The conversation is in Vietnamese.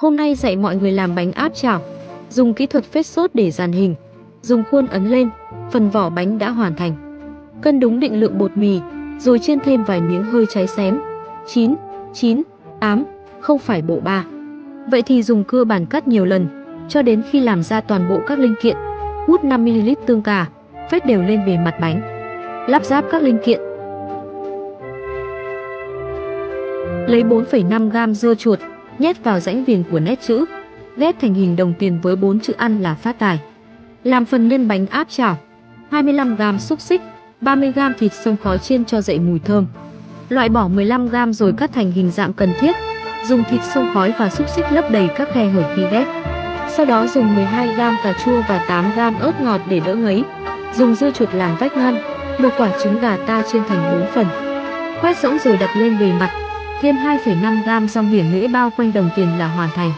Hôm nay dạy mọi người làm bánh áp chảo. Dùng kỹ thuật phết sốt để dàn hình. Dùng khuôn ấn lên, phần vỏ bánh đã hoàn thành. Cân đúng định lượng bột mì, rồi chiên thêm vài miếng hơi cháy xém. 9, 9, 8, không phải bộ 3. Vậy thì dùng cưa bàn cắt nhiều lần, cho đến khi làm ra toàn bộ các linh kiện. Hút 5ml tương cà, phết đều lên bề mặt bánh. Lắp ráp các linh kiện. Lấy 4,5g dưa chuột, nhét vào rãnh viền của nét chữ, ghép thành hình đồng tiền với 4 chữ ăn là phát tài. Làm phần nhân bánh áp chảo. 25g xúc xích, 30g thịt xông khói chiên cho dậy mùi thơm. Loại bỏ 15g rồi cắt thành hình dạng cần thiết. Dùng thịt xông khói và xúc xích lấp đầy các khe hở khi ghép. Sau đó dùng 12g cà chua và 8g ớt ngọt để đỡ ngấy. Dùng dưa chuột làm vách ngăn. Một quả trứng gà ta chiên thành 4 phần. Quét rỗng rồi đặt lên bề mặt. Thêm 2,5g rong biển lưỡi bao quanh đồng tiền là hoàn thành.